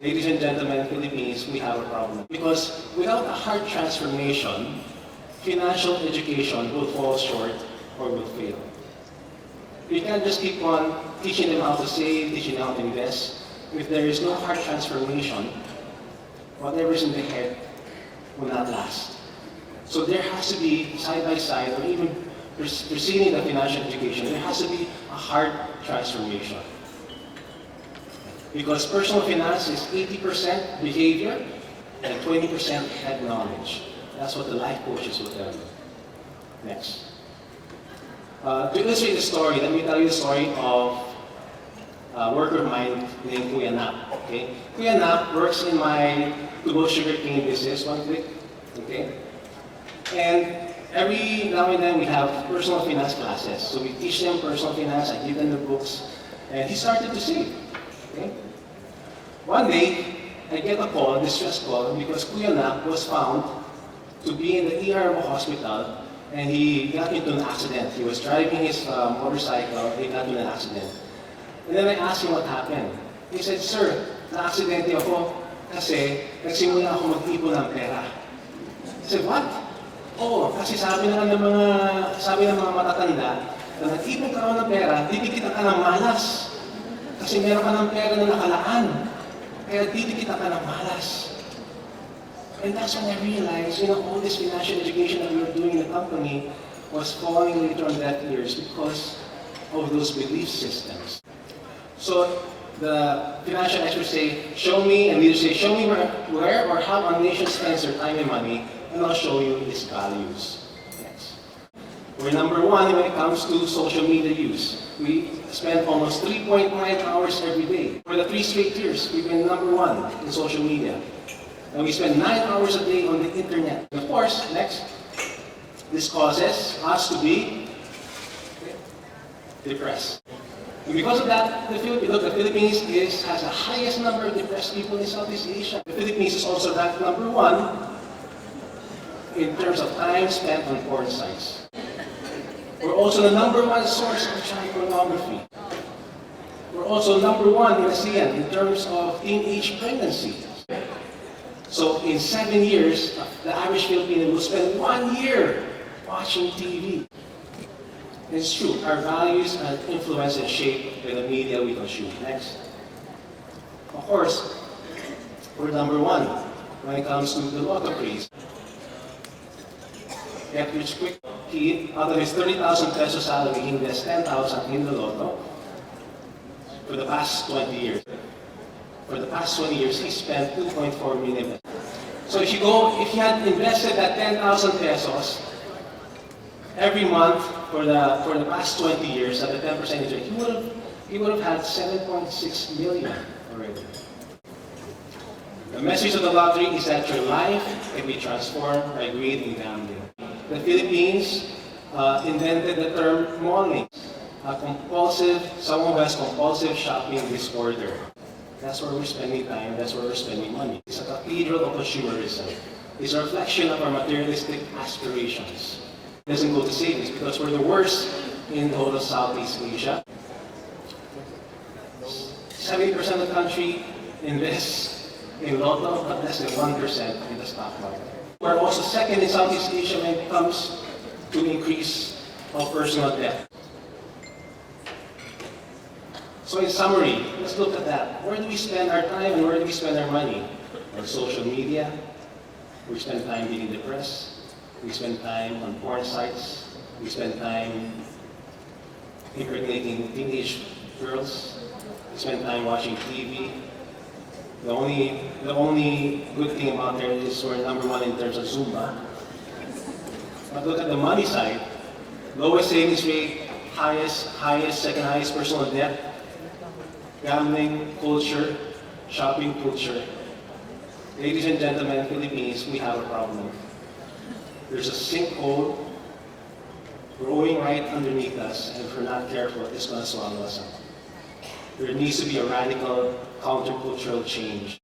Ladies and gentlemen, Philippines, we have a problem. Because without a heart transformation, financial education will fall short or will fail. We can't just keep on teaching them how to save, teaching them how to invest. If there is no heart transformation, whatever is in the head will not last. So there has to be, side by side, or even preceding the financial education, there has to be a heart transformation. Because personal finance is 80% behavior and 20% head knowledge. That's what the life coaches will tell you. Next. To illustrate the story, let me tell you the story of a worker of mine named Kuya Nap. Okay? Kuya Nap works in my to-go sugarcane business, one click. Okay? And every now and then we have personal finance classes. So we teach them personal finance, I give them the books, and he started to save. Okay? One day, I get a call, a distress call, because Kuya Nap was found to be in the ER of a hospital, and he got into an accident. He was driving his motorcycle, he got into an accident. And then I asked him what happened. He said, "Sir, na-aksidente ako kasi nagsimula ako mag-ipon ng pera." I said, "What?" "Oo, kasi sabi ng mga matatanda, na nag-ipon ka raw ng pera, didikitan ka ng malas. Kasi meron ka ng pera na nakalaan. Kaya didikitan ka ng malas." And that's when I realized, all this financial education that we were doing in the company was falling later on deaf ears because of those belief systems. So the financial experts say, show me, and leaders say, show me where or how a nation spends their time and money, and I'll show you its values. Next. We're number one when it comes to social media use. We spend almost 3.9 hours every day. For the 3 straight years, we've been number one in social media. And we spend 9 hours a day on the internet. And of course, next, this causes us to be depressed. And because of that, the Philippines has the highest number of depressed people in Southeast Asia. The Philippines is also ranked number one in terms of time spent on porn sites. We're also the number one source of child pornography. We're also number one in ASEAN in terms of teenage pregnancy. So in 7 years, the average Filipino will spend 1 year watching TV. It's true, our values are influenced and shaped by the media we consume. Next. Of course, we're number one when it comes to the lotto craze. Get rich quick. He, out of his 30,000 peso salary, he invests 10,000 in the lotto for the past 20 years. For the past 20 years, he spent 2.4 million. So if he had invested that 10,000 pesos every month for the past 20 years at the 10% interest, he would have had 7.6 million already. The message of the lottery is that your life can be transformed by greed and gambling. The Philippines invented the term malling, someone who has compulsive shopping disorder. That's where we're spending time, that's where we're spending money. It's a cathedral of consumerism. It's a reflection of our materialistic aspirations. It doesn't go to savings because we're the worst in the whole of Southeast Asia. 70% of the country invests in lotto, but less than 1% in the stock market. We're also second in Southeast Asia when it comes to increase of personal debt. So in summary, let's look at that. Where do we spend our time and where do we spend our money? On social media, we spend time being depressed, we spend time on porn sites, we spend time impregnating teenage girls, we spend time watching TV. The only good thing about there is we're number one in terms of Zumba. But look at the money side. Lowest savings rate, second highest personal debt, gambling culture, shopping culture. Ladies and gentlemen, Philippines, we have a problem. There's a sinkhole growing right underneath us, and if we're not careful, it's going to swallow us up. There needs to be a radical countercultural change.